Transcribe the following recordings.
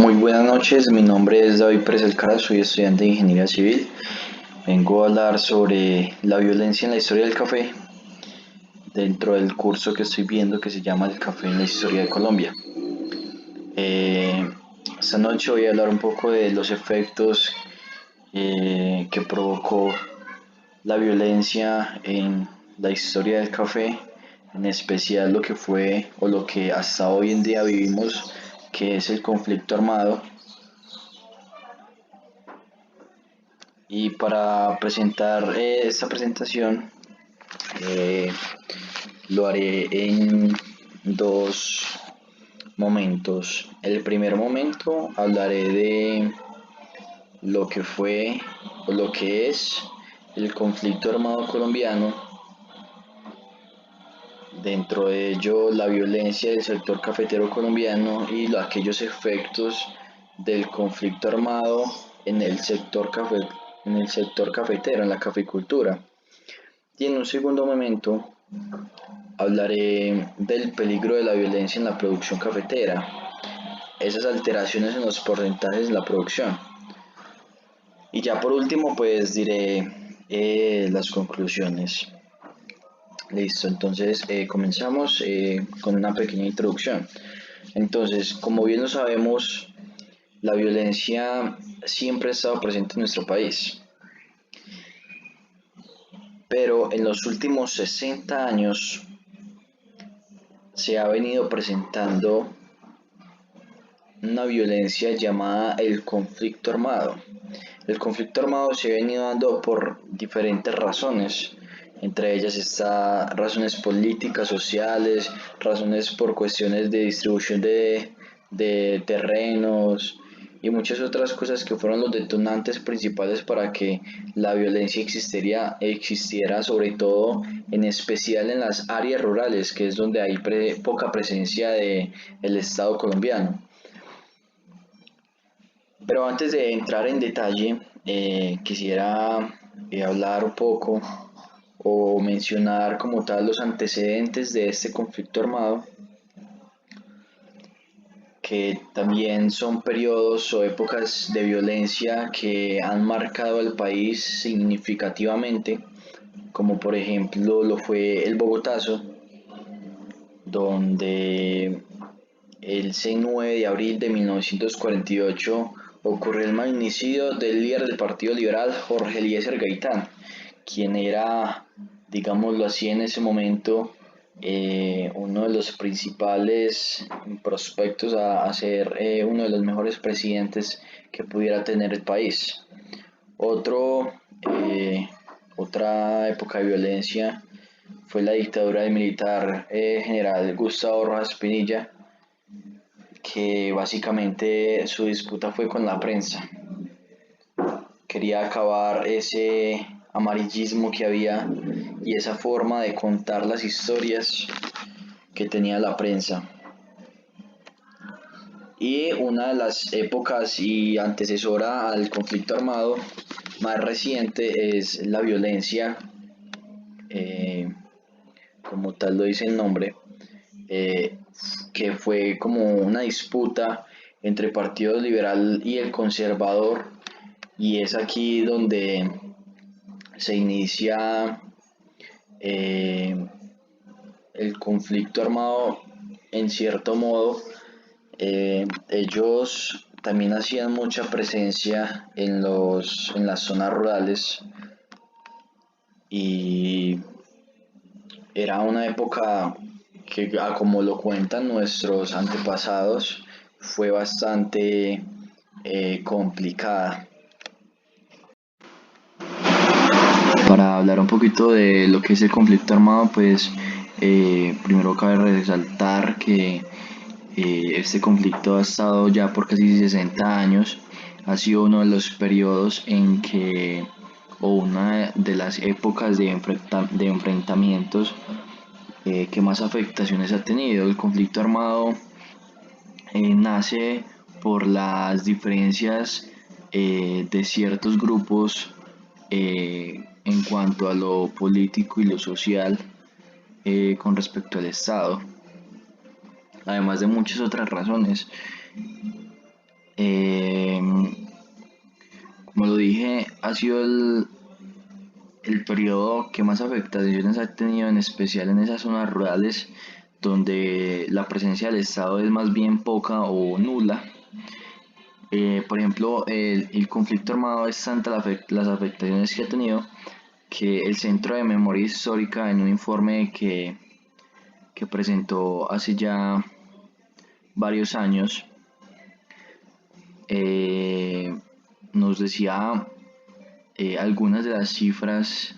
Muy buenas noches, mi nombre es David Pérez Alcaraz, soy estudiante de Ingeniería Civil. Vengo a hablar sobre la violencia en la historia del café dentro del curso que estoy viendo que se llama El café en la historia de Colombia. Eh, Esta noche voy a hablar un poco de los efectos que provocó la violencia en la historia del café, en especial lo que fue o lo que hasta hoy en día vivimos, que es el conflicto armado. Y para presentar esta presentación eh, lo haré en dos momentos. El primer momento hablaré de lo que fue o lo que es el conflicto armado colombiano, dentro de ello la violencia del sector cafetero colombiano y aquellos efectos del conflicto armado en el en el sector cafetero, en la caficultura. Y en un segundo momento hablaré del peligro de la violencia en la producción cafetera, esas alteraciones en los porcentajes de la producción. Y ya por último pues diré las conclusiones. Listo, entonces comenzamos con una pequeña introducción. Entonces, como bien lo sabemos, la violencia siempre ha estado presente en nuestro país, pero en los últimos 60 años se ha venido presentando una violencia llamada el conflicto armado. El conflicto armado se ha venido dando por diferentes razones, entre ellas está razones políticas, sociales, razones por cuestiones de distribución de terrenos y muchas otras cosas que fueron los detonantes principales para que la violencia existiera sobre todo en especial en las áreas rurales, que es donde hay poca presencia del Estado colombiano. Pero antes de entrar en detalle, quisiera hablar un poco o mencionar como tal los antecedentes de este conflicto armado, que también son periodos o épocas de violencia que han marcado al país significativamente, como por ejemplo lo fue el Bogotazo, donde el 6-9 de abril de 1948 ocurrió el magnicidio del líder del Partido Liberal, Jorge Eliezer Gaitán, quien era, digámoslo así, en ese momento uno de los principales prospectos a ser uno de los mejores presidentes que pudiera tener el país. Otro, eh, Otra época de violencia fue la dictadura del militar general Gustavo Rojas Pinilla, que básicamente su disputa fue con la prensa. Quería acabar ese amarillismo que había y esa forma de contar las historias que tenía la prensa. Y una de las épocas y antecesora al conflicto armado más reciente es la violencia, eh, como tal lo dice el nombre, eh, que fue como una disputa entre el Partido Liberal y el Conservador, y es aquí donde se inicia eh, el conflicto armado en cierto modo. Ellos también hacían mucha presencia en las zonas rurales y era una época que, como lo cuentan nuestros antepasados, fue bastante complicada. Para hablar un poquito de lo que es el conflicto armado, pues primero cabe resaltar que este conflicto ha estado ya por casi 60 años, ha sido uno de los periodos en que, o una de las épocas de enfrentamientos que más afectaciones ha tenido. El conflicto armado nace por las diferencias de ciertos grupos en cuanto a lo político y lo social con respecto al Estado, además de muchas otras razones. Como lo dije, ha sido el periodo que más afectaciones ha tenido, en especial en esas zonas rurales donde la presencia del Estado es más bien poca o nula. Por ejemplo, el conflicto armado es tanta las afectaciones que ha tenido que el Centro de Memoria Histórica, en un informe que presentó hace ya varios años, eh, nos decía algunas de las cifras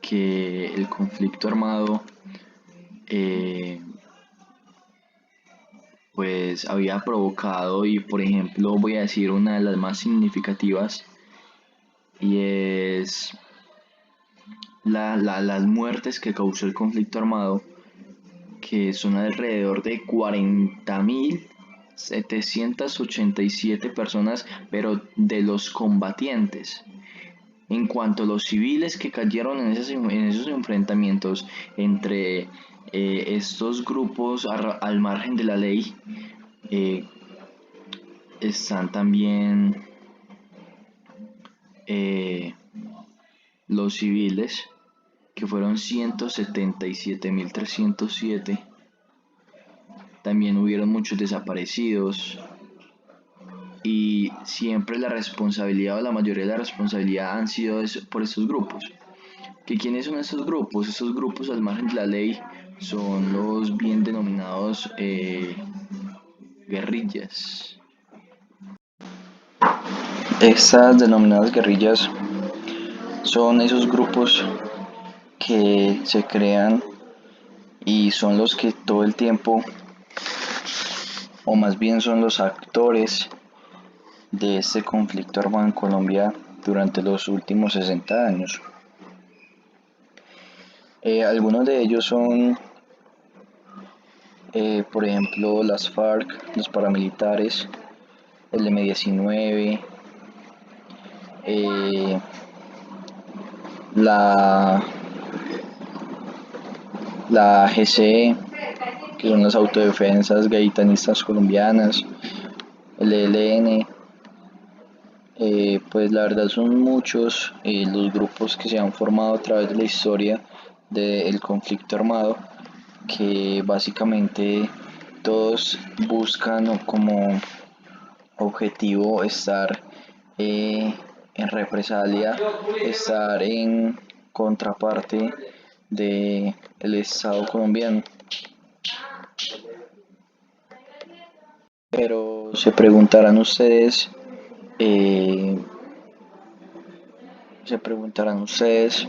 que el conflicto armado eh, pues había provocado. Y por ejemplo voy a decir una de las más significativas, y es las muertes que causó el conflicto armado, que son alrededor de 40.787 personas, pero de los combatientes. En cuanto a los civiles que cayeron en esos enfrentamientos entre estos grupos al margen de la ley, eh, están también eh, los civiles, que fueron 177.307. También hubieron muchos desaparecidos, y siempre la responsabilidad, o la mayoría de la responsabilidad, han sido por estos grupos. ¿Que quiénes son estos grupos? Estos grupos al margen de la ley son los bien denominados guerrillas. Estas denominadas guerrillas son esos grupos que se crean y son los que todo el tiempo, o más bien son los actores de este conflicto armado en Colombia durante los últimos 60 años. Algunos de ellos son, por ejemplo, las FARC, los paramilitares, el M-19, eh, la, la GC, que son las autodefensas gaitanistas colombianas, el ELN. Pues la verdad son muchos los grupos que se han formado a través de la historia del conflicto armado, que básicamente todos buscan como objetivo estar en represalia, estar en contraparte del Estado colombiano. Pero eh, se preguntarán ustedes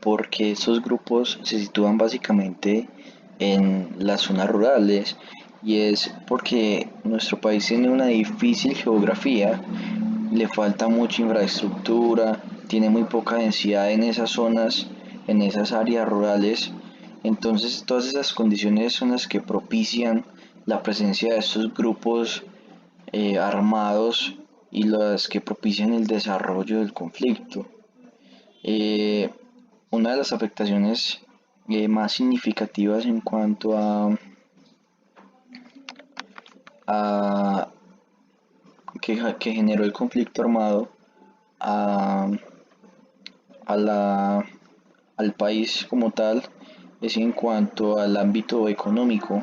por qué estos grupos se sitúan básicamente en las zonas rurales. Y es porque nuestro país tiene una difícil geografía, le falta mucha infraestructura, tiene muy poca densidad en esas zonas, en esas áreas rurales. Entonces todas esas condiciones son las que propician la presencia de estos grupos armados, y las que propician el desarrollo del conflicto. Eh, una de las afectaciones más significativas en cuanto a que generó el conflicto armado a, a la, al país como tal, es en cuanto al ámbito económico.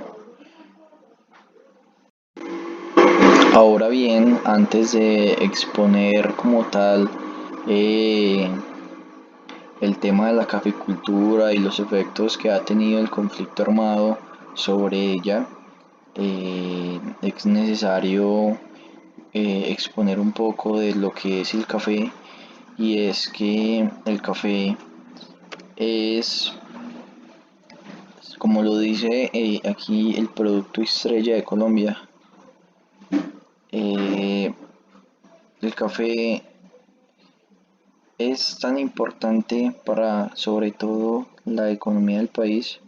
Ahora bien, antes de exponer como tal eh, el tema de la caficultura y los efectos que ha tenido el conflicto armado sobre ella, es necesario exponer un poco de lo que es el café. Y es que el café es, como lo dice aquí, el producto estrella de Colombia. Eh, el café es tan importante para, sobre todo, la economía del país,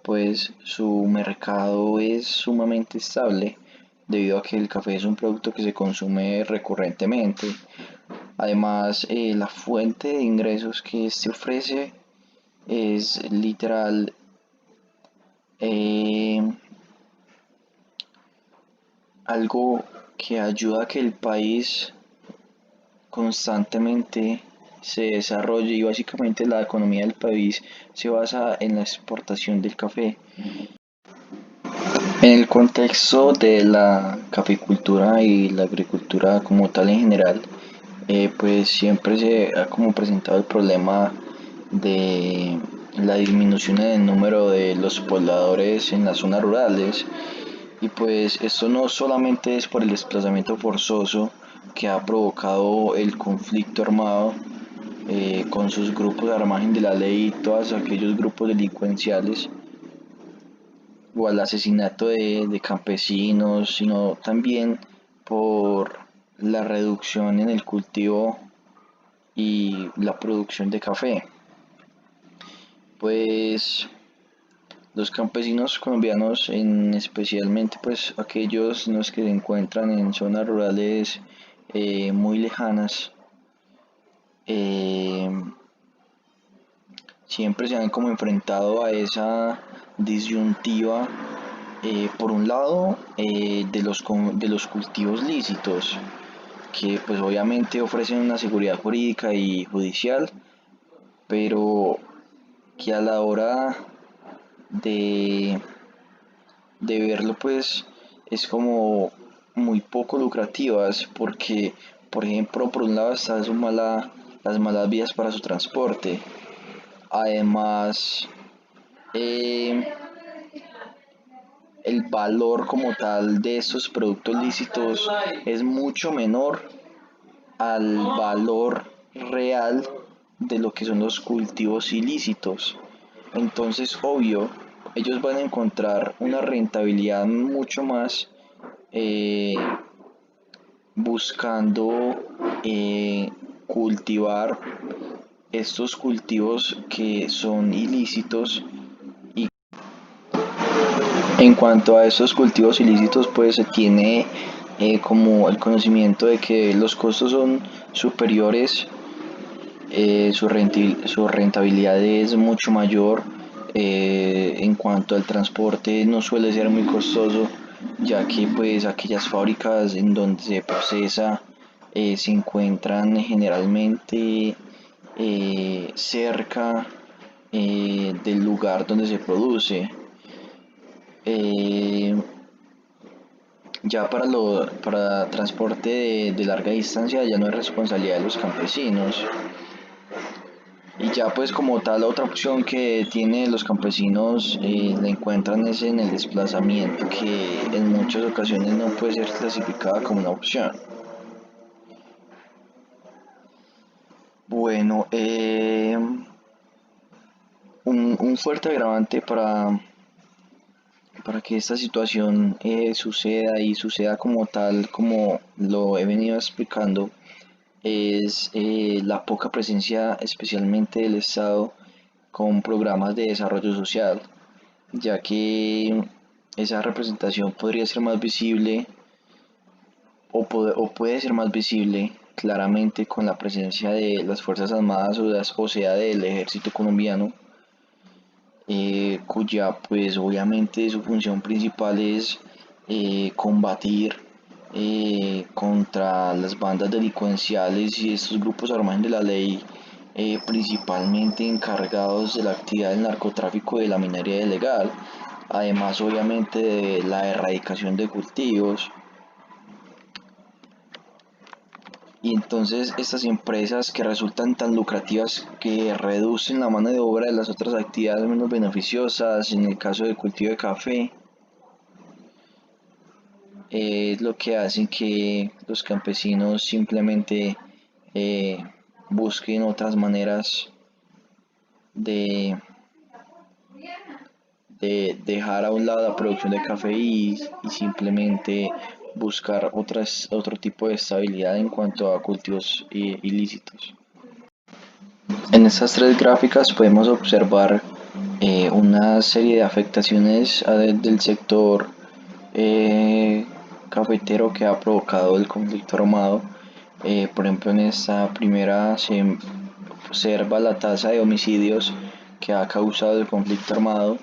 pues su mercado es sumamente estable, debido a que el café es un producto que se consume recurrentemente. Además, la fuente de ingresos que este ofrece es literal eh, algo que ayuda a que el país constantemente se desarrolle y básicamente la economía del país se basa en la exportación del café. En el contexto de la caficultura y la agricultura como tal en general, pues siempre se ha como presentado el problema de la disminución en el número de los pobladores en las zonas rurales, y pues esto no solamente es por el desplazamiento forzoso que ha provocado el conflicto armado con sus grupos al margen de la ley y todos aquellos grupos delincuenciales, o al asesinato de campesinos, sino también por la reducción en el cultivo y la producción de café. Pues los campesinos colombianos, en especialmente pues aquellos en los que se encuentran en zonas rurales muy lejanas, eh, siempre se han como enfrentado a esa disyuntiva, por un lado, de los cultivos lícitos, que pues obviamente ofrecen una seguridad jurídica y judicial, pero que a la hora de, de verlo pues es como muy poco lucrativas, porque por ejemplo por un lado está las malas vías para su transporte. Además, eh, el valor como tal de estos productos lícitos es mucho menor al valor real de lo que son los cultivos ilícitos. Entonces, obvio, ellos van a encontrar una rentabilidad mucho más eh, buscando cultivar estos cultivos que son ilícitos. Y en cuanto a estos cultivos ilícitos, pues se tiene como el conocimiento de que los costos son superiores, su rentabilidad es mucho mayor. En cuanto al transporte, no suele ser muy costoso, ya que pues aquellas fábricas en donde se procesa se encuentran generalmente cerca del lugar donde se produce. Eh, ya para transporte de larga distancia ya no es responsabilidad de los campesinos. Y ya pues como tal otra opción que tienen los campesinos la encuentran es en el desplazamiento, que en muchas ocasiones no puede ser clasificada como una opción. Bueno, un fuerte agravante para que esta situación suceda y suceda como tal, como lo he venido explicando, es la poca presencia especialmente del Estado con programas de desarrollo social, ya que esa representación podría ser más visible, o puede ser más visible claramente con la presencia de las Fuerzas Armadas, o sea del ejército colombiano, cuya pues obviamente su función principal es combatir contra las bandas delincuenciales y estos grupos armados de la ley, principalmente encargados de la actividad del narcotráfico y de la minería ilegal, además obviamente de la erradicación de cultivos. Y entonces estas empresas que resultan tan lucrativas, que reducen la mano de obra de las otras actividades menos beneficiosas, en el caso del cultivo de café, es lo que hacen que los campesinos simplemente eh, busquen otras maneras de, de dejar a un lado la producción de café y simplemente buscar otro tipo de estabilidad en cuanto a cultivos ilícitos. En estas tres gráficas podemos observar una serie de afectaciones del sector eh, cafetero que ha provocado el conflicto armado. Por ejemplo, en esta primera se observa la tasa de homicidios que ha causado el conflicto armado,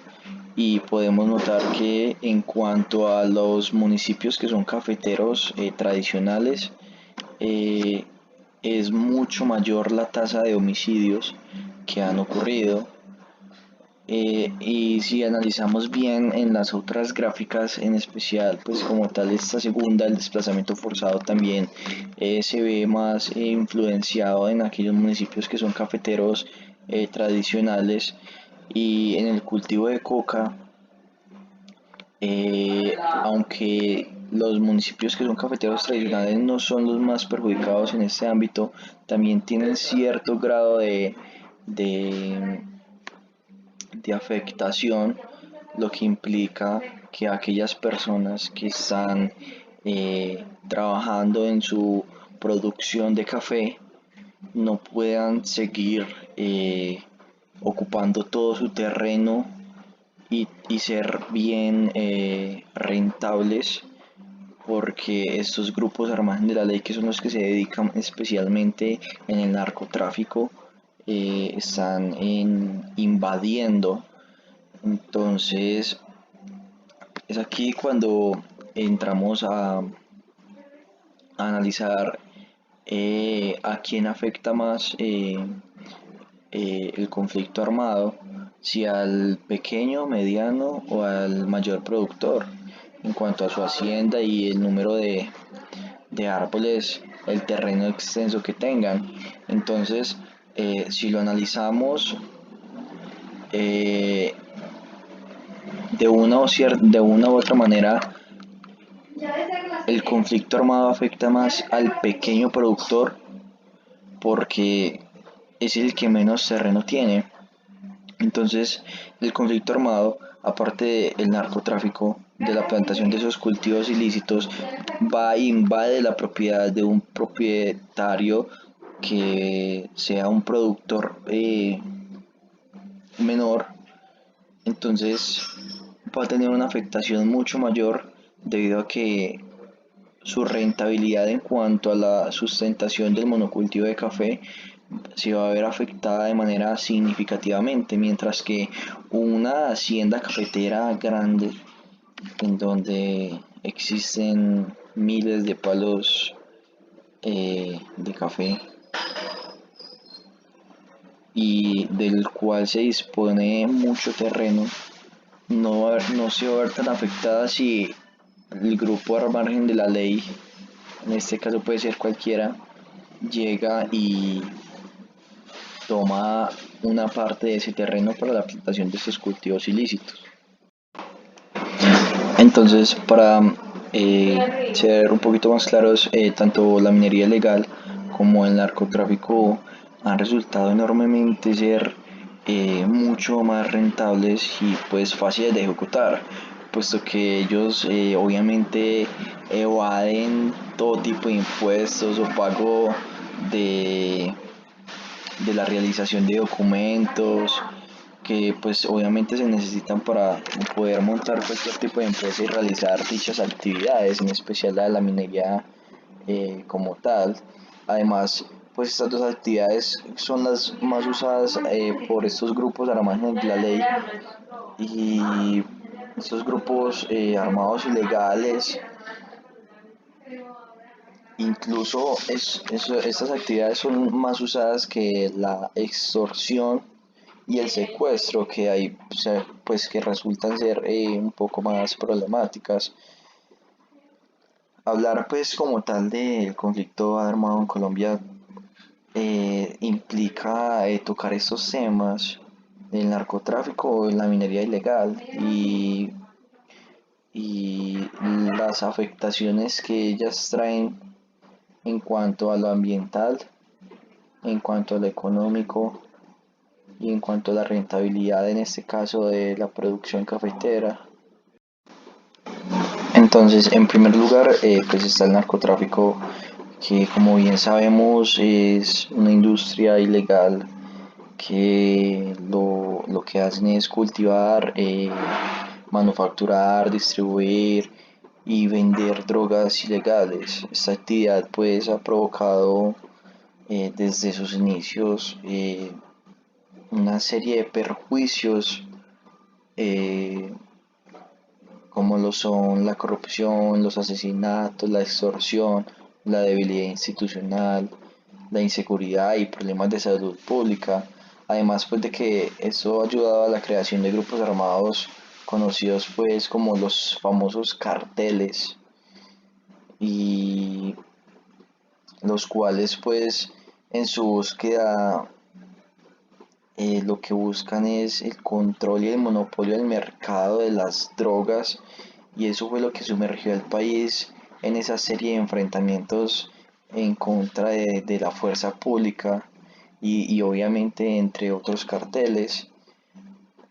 y podemos notar que en cuanto a los municipios que son cafeteros tradicionales, eh, es mucho mayor la tasa de homicidios que han ocurrido. Y si analizamos bien en las otras gráficas, en especial, pues como tal esta segunda, el desplazamiento forzado también se ve más influenciado en aquellos municipios que son cafeteros tradicionales, y en el cultivo de coca, aunque los municipios que son cafeteros tradicionales no son los más perjudicados en este ámbito, también tienen cierto grado de de afectación, lo que implica que aquellas personas que están trabajando en su producción de café no puedan seguir ocupando todo su terreno y ser bien rentables, porque estos grupos al margen de la ley, que son los que se dedican especialmente en el narcotráfico, están invadiendo. Entonces es aquí cuando entramos a analizar a quién afecta más el conflicto armado, si al pequeño, mediano o al mayor productor, en cuanto a su hacienda y el número de árboles, el terreno extenso que tengan. Entonces, si lo analizamos eh, de una u otra manera, el conflicto armado afecta más al pequeño productor porque es el que menos terreno tiene. Entonces, el conflicto armado, aparte del narcotráfico, de la plantación de esos cultivos ilícitos, va e invade la propiedad de un propietario que sea un productor menor. Entonces, va a tener una afectación mucho mayor debido a que su rentabilidad en cuanto a la sustentación del monocultivo de café se va a ver afectada de manera significativamente, mientras que una hacienda cafetera grande en donde existen miles de palos de café y del cual se dispone mucho terreno, no se va a ver tan afectada si el grupo al margen de la ley, en este caso puede ser cualquiera, llega y toma una parte de ese terreno para la plantación de estos cultivos ilícitos. Entonces, para ser un poquito más claros, tanto la minería ilegal como el narcotráfico han resultado enormemente ser mucho más rentables y pues fáciles de ejecutar, puesto que ellos obviamente evaden todo tipo de impuestos o pago de de la realización de documentos que pues obviamente se necesitan para poder montar cualquier tipo de empresa y realizar dichas actividades, en especial la de la minería como tal. Además, pues estas dos actividades son las más usadas por estos grupos a la margen de la ley, y estos grupos armados ilegales. Incluso estas actividades son más usadas que la extorsión y el secuestro, que hay, o sea, pues que resultan ser un poco más problemáticas. Hablar pues como tal del conflicto armado en Colombia implica tocar estos temas del narcotráfico, la minería ilegal y las afectaciones que ellas traen en cuanto a lo ambiental, en cuanto a lo económico y en cuanto a la rentabilidad, en este caso de la producción cafetera. Entonces, en primer lugar, pues está el narcotráfico, que como bien sabemos es una industria ilegal que lo que hacen es cultivar, manufacturar, distribuir y vender drogas ilegales. Esta actividad pues ha provocado desde sus inicios una serie de perjuicios eh, como lo son la corrupción, los asesinatos, la extorsión, la debilidad institucional, la inseguridad y problemas de salud pública. Además pues de que eso ha ayudado a la creación de grupos armados conocidos pues como los famosos carteles, y los cuales pues en su búsqueda lo que buscan es el control y el monopolio del mercado de las drogas, y eso fue lo que sumergió al país en esa serie de enfrentamientos en contra de la fuerza pública y obviamente entre otros carteles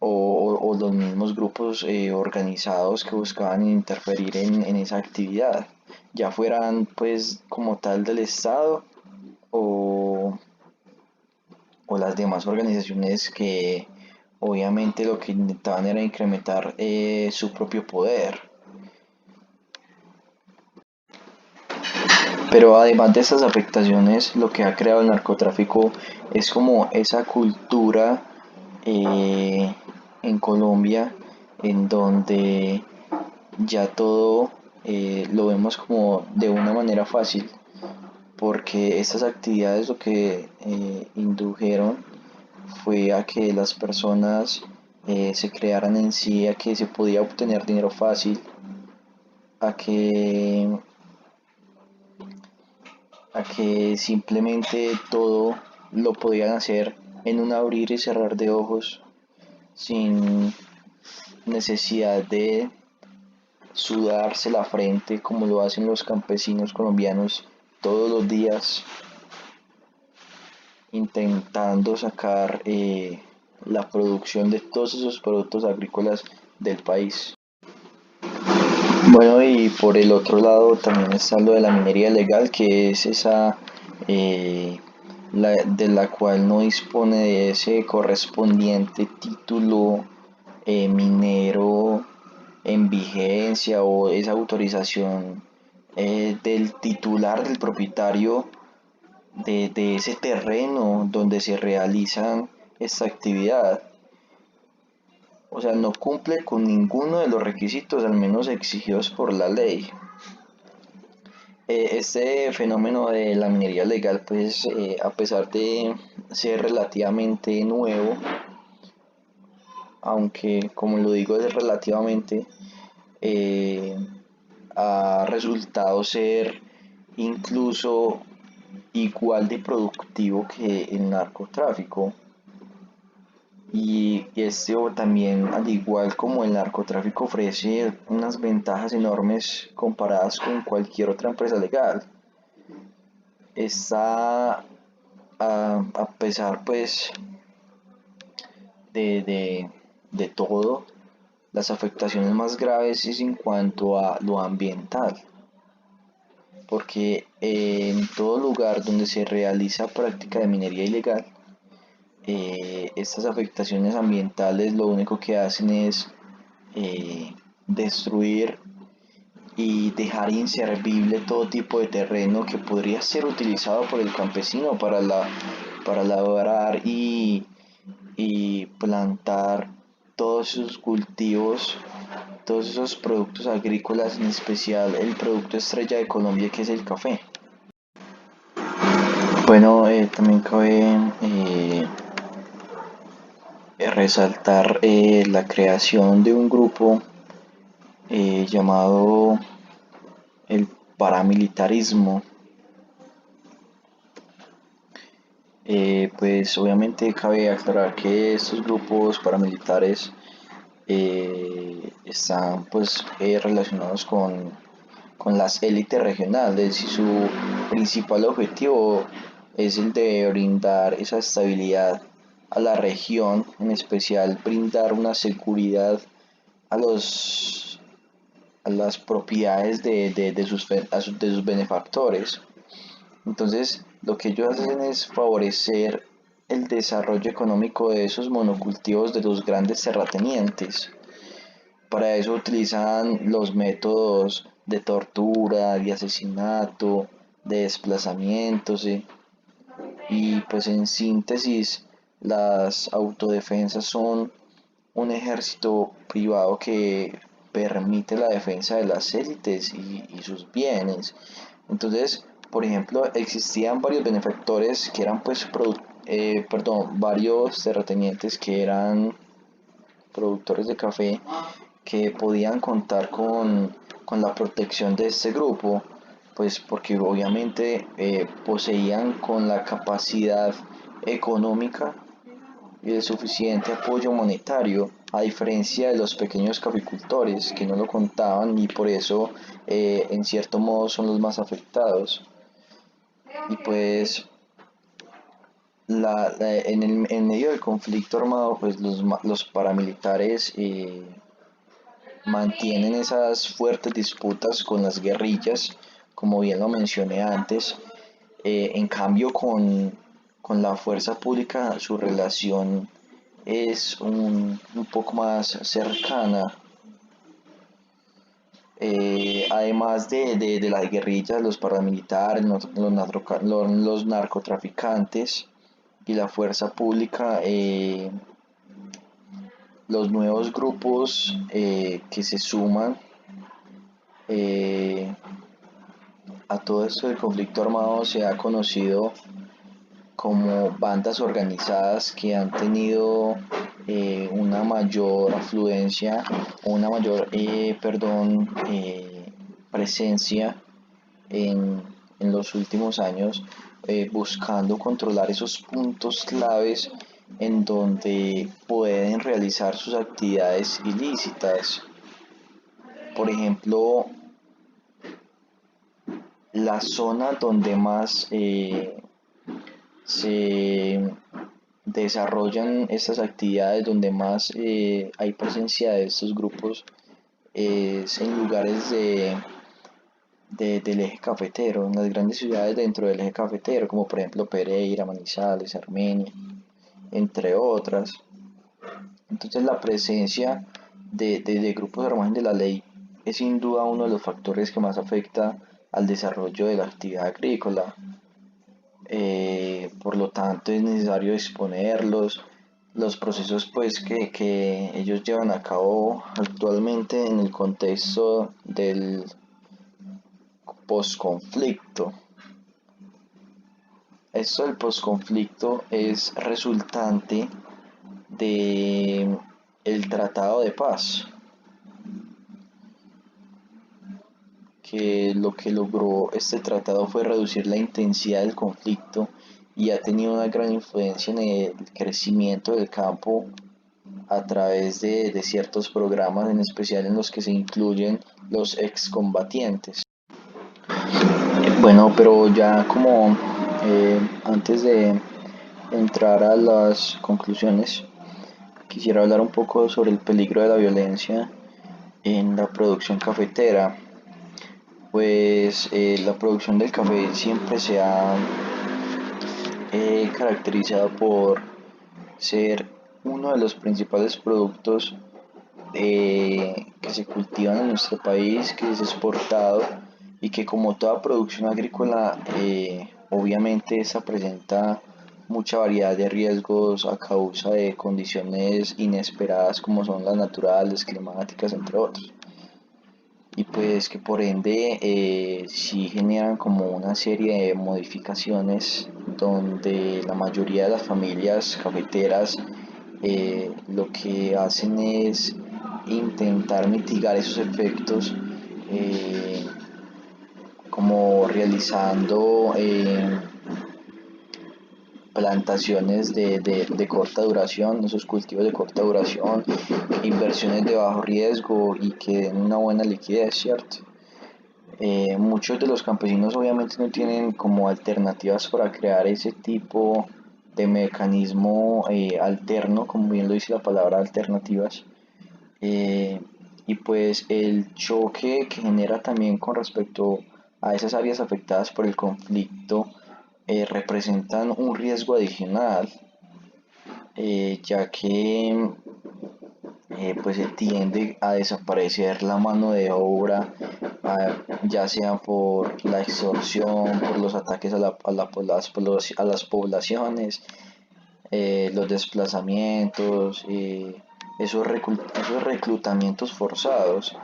o los mismos grupos organizados que buscaban interferir en esa actividad, ya fueran pues como tal del Estado o, o las demás organizaciones que obviamente lo que intentaban era incrementar su propio poder. Pero además de estas afectaciones, lo que ha creado el narcotráfico es como esa cultura eh, en Colombia en donde ya todo lo vemos como de una manera fácil, porque estas actividades lo que indujeron fue a que las personas se crearan en sí, a que se podía obtener dinero fácil, a que simplemente todo lo podían hacer en un abrir y cerrar de ojos sin necesidad de sudarse la frente como lo hacen los campesinos colombianos todos los días intentando sacar la producción de todos esos productos agrícolas del país. Bueno, y por el otro lado también está lo de la minería legal, que es esa de la cual no dispone de ese correspondiente título minero en vigencia o esa autorización del titular, del propietario de ese terreno donde se realizan esta actividad. O sea, no cumple con ninguno de los requisitos, al menos exigidos por la ley. Este fenómeno de la minería legal, pues a pesar de ser relativamente nuevo, aunque como lo digo es relativamente, eh, ha resultado ser incluso igual de productivo que el narcotráfico. Y esto también, al igual como el narcotráfico, ofrece unas ventajas enormes comparadas con cualquier otra empresa legal. Está a pesar pues de, de, de todo, las afectaciones más graves es en cuanto a lo ambiental, porque en todo lugar donde se realiza práctica de minería ilegal, estas afectaciones ambientales lo único que hacen es destruir y dejar inservible todo tipo de terreno que podría ser utilizado por el campesino para labrar y plantar todos esos cultivos, todos esos productos agrícolas, en especial el producto estrella de Colombia que es el café. Bueno, también cabe resaltar la creación de un grupo llamado el paramilitarismo. Pues obviamente cabe aclarar que estos grupos paramilitares están pues relacionados con las élites regionales, y su principal objetivo es el de brindar esa estabilidad a la región, en especial brindar una seguridad a los a las propiedades de sus benefactores. Entonces, lo que ellos hacen es favorecer el desarrollo económico de esos monocultivos de los grandes terratenientes. Para eso utilizan los métodos de tortura, de asesinato, de desplazamientos, ¿sí? Y pues en síntesis, las autodefensas son un ejército privado que permite la defensa de las élites y sus bienes. Entonces, por ejemplo, existían varios benefactores que eran varios terratenientes que eran productores de café que podían contar con la protección de este grupo, pues porque obviamente poseían con la capacidad económica y el suficiente apoyo monetario, a diferencia de los pequeños caficultores que no lo contaban y por eso en cierto modo son los más afectados. Y pues en medio del conflicto armado, pues los paramilitares mantienen esas fuertes disputas con las guerrillas, como bien lo mencioné antes. En cambio, con la fuerza pública su relación es un poco más cercana. Además de las guerrillas, los paramilitares, los narcotraficantes y la fuerza pública, los nuevos grupos que se suman eh, a todo esto del conflicto armado se ha conocido como bandas organizadas que han tenido una mayor afluencia o una mayor, presencia en, en los últimos años, buscando controlar esos puntos claves en donde pueden realizar sus actividades ilícitas. Por ejemplo, la zona donde más se desarrollan estas actividades, donde más hay presencia de estos grupos, es en lugares del eje cafetero, en las grandes ciudades dentro del eje cafetero, como por ejemplo Pereira, Manizales, Armenia, entre otras. Entonces la presencia de grupos al margen de la ley es sin duda uno de los factores que más afecta al desarrollo de la actividad agrícola. Por lo tanto es necesario exponerlos, los procesos pues que ellos llevan a cabo actualmente en el contexto del posconflicto. Esto del posconflicto es resultante de el Tratado de Paz, que lo que logró este tratado fue reducir la intensidad del conflicto y ha tenido una gran influencia en el crecimiento del campo a través de ciertos programas, en especial en los que se incluyen los excombatientes. Bueno, pero ya como antes de entrar a las conclusiones, quisiera hablar un poco sobre el peligro de la violencia en la producción cafetera. Pues la producción del café siempre se ha caracterizado por ser uno de los principales productos que se cultivan en nuestro país, que es exportado y que como toda producción agrícola, obviamente esta presenta mucha variedad de riesgos a causa de condiciones inesperadas como son las naturales, climáticas, entre otros. Y pues que por ende sí generan como una serie de modificaciones donde la mayoría de las familias cafeteras lo que hacen es intentar mitigar esos efectos como realizando plantaciones de corta duración, esos cultivos de corta duración, inversiones de bajo riesgo y que den una buena liquidez, ¿cierto? Muchos de los campesinos obviamente no tienen como alternativas para crear ese tipo de mecanismo alterno, como bien lo dice la palabra alternativas. Eh, y pues el choque que genera también con respecto a esas áreas afectadas por el conflicto representan un riesgo adicional, ya que pues se tiende a desaparecer la mano de obra, ya sea por la extorsión, por los ataques a las poblaciones, los desplazamientos, esos reclutamientos forzados,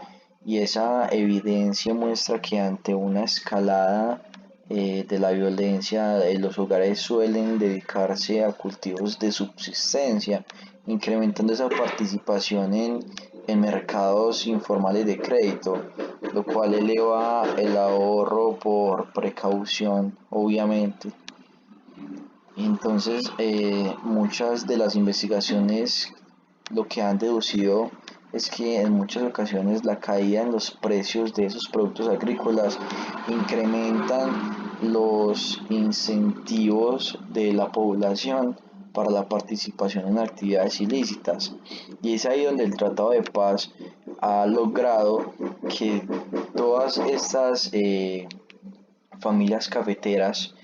y esa evidencia muestra que ante una escalada de la violencia, los hogares suelen dedicarse a cultivos de subsistencia, incrementando esa participación en mercados informales de crédito, lo cual eleva el ahorro por precaución, obviamente. Entonces, muchas de las investigaciones lo que han deducido es que en muchas ocasiones la caída en los precios de esos productos agrícolas incrementan los incentivos de la población para la participación en actividades ilícitas. Y es ahí donde el Tratado de Paz ha logrado que todas estas familias cafeteras,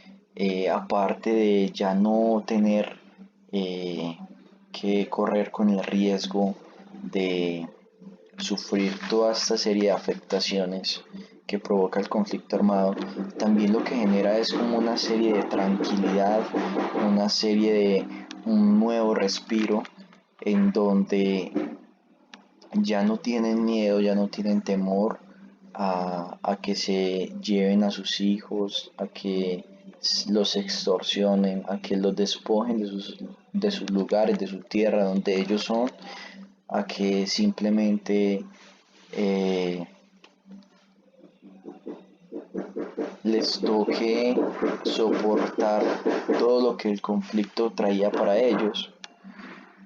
aparte de ya no tener eh, que correr con el riesgo de sufrir toda esta serie de afectaciones que provoca el conflicto armado, también lo que genera es como una serie de tranquilidad, una serie de un nuevo respiro en donde ya no tienen miedo, ya no tienen temor a que se lleven a sus hijos, a que los extorsionen, a que los despojen de sus lugares, de su tierra, donde ellos son, a que simplemente eh, les toque soportar todo lo que el conflicto traía para ellos,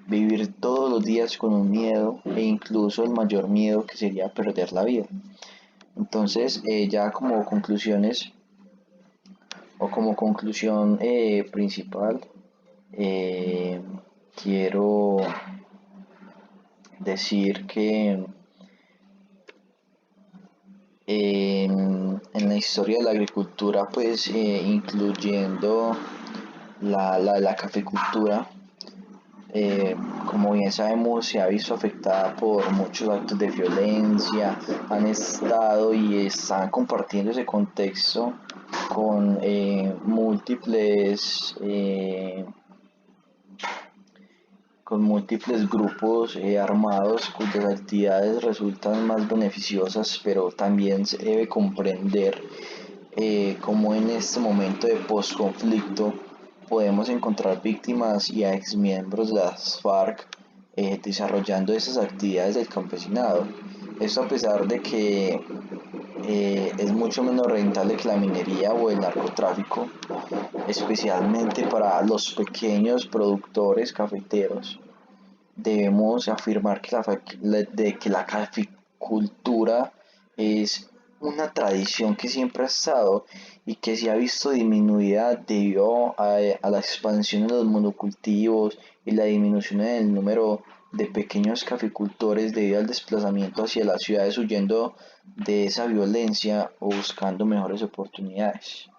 vivir todos los días con un miedo e incluso el mayor miedo que sería perder la vida. Entonces, ya como conclusiones o como conclusión principal, eh, quiero decir que en la historia de la agricultura, pues incluyendo la caficultura, eh, como bien sabemos, se ha visto afectada por muchos actos de violencia, han estado y están compartiendo ese contexto con múltiples grupos armados cuyas actividades resultan más beneficiosas, pero también se debe comprender cómo en este momento de posconflicto podemos encontrar víctimas y a exmiembros de las FARC desarrollando esas actividades del campesinado. Esto a pesar de que es mucho menos rentable que la minería o el narcotráfico, especialmente para los pequeños productores cafeteros. Debemos afirmar que la caficultura es una tradición que siempre ha estado y que se ha visto disminuida debido a la expansión de los monocultivos y la disminución en el número de pequeños caficultores debido al desplazamiento hacia las ciudades huyendo de esa violencia o buscando mejores oportunidades.